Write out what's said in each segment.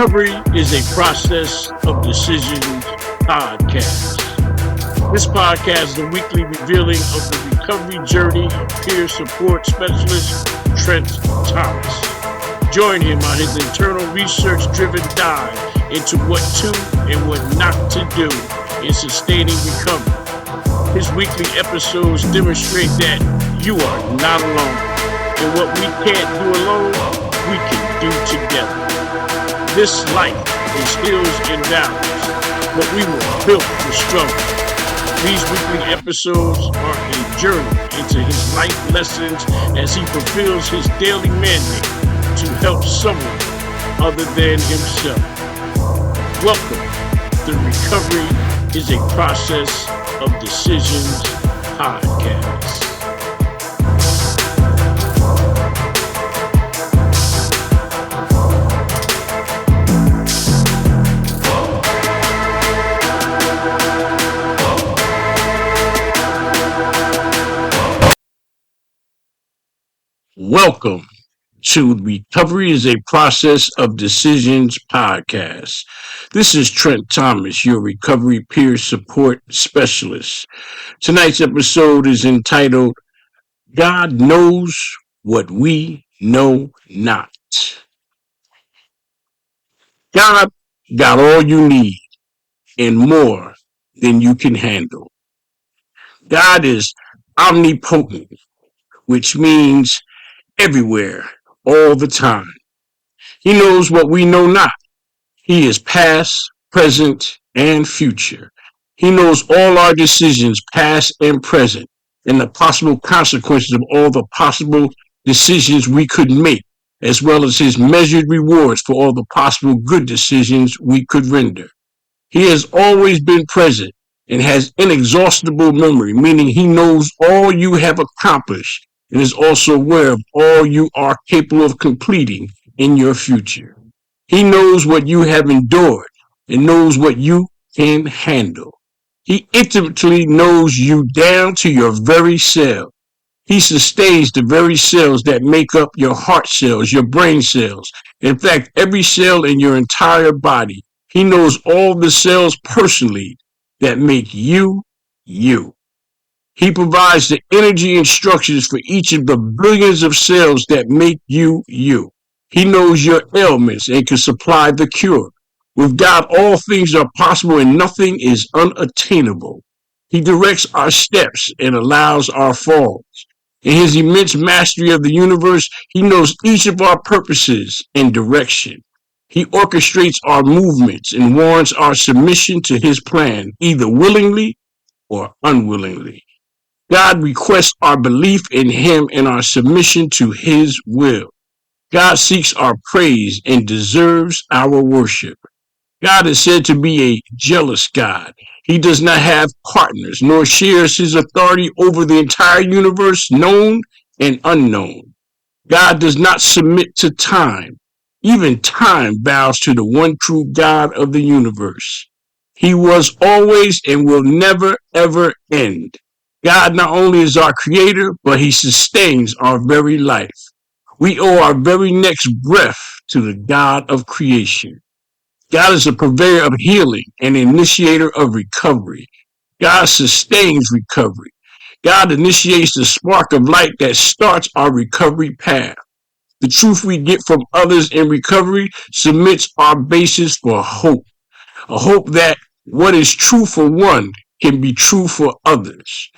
Recovery is a Process of Decisions podcast. This podcast is a weekly revealing of the recovery journey of peer support specialist Trent Thomas. Join him on his internal research-driven dive into what to and what not to do in sustaining recovery. His weekly episodes demonstrate that you are not alone, and what we can't do alone, we can do together. This life is hills and valleys, but we were built for struggle. These weekly episodes are a journey into his life lessons as he fulfills his daily mandate to help someone other than himself. Welcome to Recovery is a Process of Decisions podcast. Welcome to Recovery is a Process of Decisions podcast. This is Trent Thomas, your recovery peer support specialist. Tonight's episode is entitled, God Knows What We Know Not. God got all you need and more than you can handle. God is omnipotent, which means everywhere, all the time. He knows what we know not. He is past, present, and future. He knows all our decisions, past and present, and the possible consequences of all the possible decisions we could make, as well as his measured rewards for all the possible good decisions we could render. He has always been present and has inexhaustible memory, meaning he knows all you have accomplished and is also aware of all you are capable of completing in your future. He knows what you have endured and knows what you can handle. He intimately knows you down to your very cell. He sustains the very cells that make up your heart cells, your brain cells. In fact, every cell in your entire body. He knows all the cells personally that make you, you. He provides the energy instructions for each of the billions of cells that make you, you. He knows your ailments and can supply the cure. With God, all things are possible and nothing is unattainable. He directs our steps and allows our falls. In his immense mastery of the universe, he knows each of our purposes and direction. He orchestrates our movements and warrants our submission to his plan, either willingly or unwillingly. God requests our belief in him and our submission to his will. God seeks our praise and deserves our worship. God is said to be a jealous God. He does not have partners, nor shares his authority over the entire universe, known and unknown. God does not submit to time. Even time bows to the one true God of the universe. He was always and will never, ever end. God not only is our creator, but he sustains our very life. We owe our very next breath to the God of creation. God is a purveyor of healing and initiator of recovery. God sustains recovery. God initiates the spark of light that starts our recovery path. The truth we get from others in recovery submits our basis for hope. A hope that what is true for one can be true for others.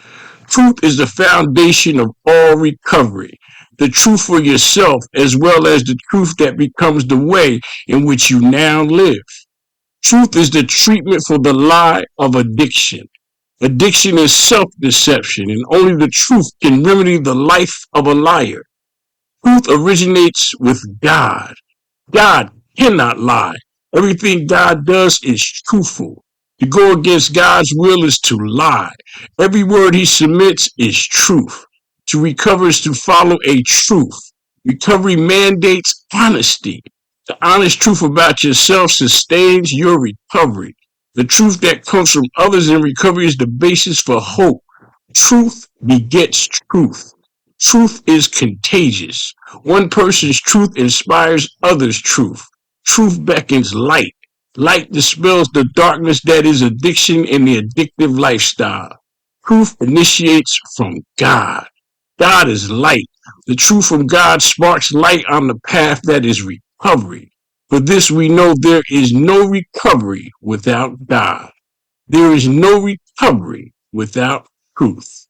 Truth is the foundation of all recovery. The truth for yourself as well as the truth that becomes the way in which you now live. Truth is the treatment for the lie of addiction. Addiction is self-deception, and only the truth can remedy the life of a liar. Truth originates with God. God cannot lie. Everything God does is truthful. To go against God's will is to lie. Every word he submits is truth. To recover is to follow a truth. Recovery mandates honesty. The honest truth about yourself sustains your recovery. The truth that comes from others in recovery is the basis for hope. Truth begets truth. Truth is contagious. One person's truth inspires others' truth. Truth beckons light. Light dispels the darkness that is addiction and the addictive lifestyle. Truth initiates from God. God is light. The truth from God sparks light on the path that is recovery. For this we know there is no recovery without God. There is no recovery without truth.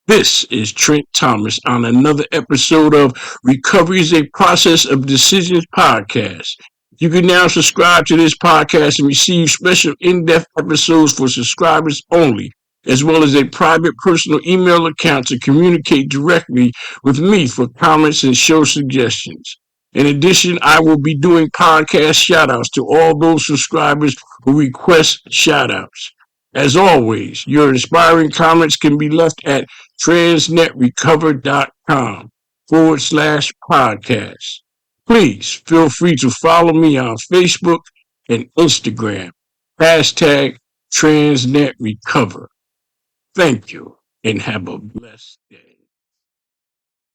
This is Trent Thomas on another episode of Recovery is a Process of Decisions podcast. You can now subscribe to this podcast and receive special in-depth episodes for subscribers only, as well as a private personal email account to communicate directly with me for comments and show suggestions. In addition, I will be doing podcast shoutouts to all those subscribers who request shoutouts. As always, your inspiring comments can be left at transnetrecover.com/podcast. Please feel free to follow me on Facebook and Instagram. Hashtag TransnetRecover. Thank you and have a blessed day.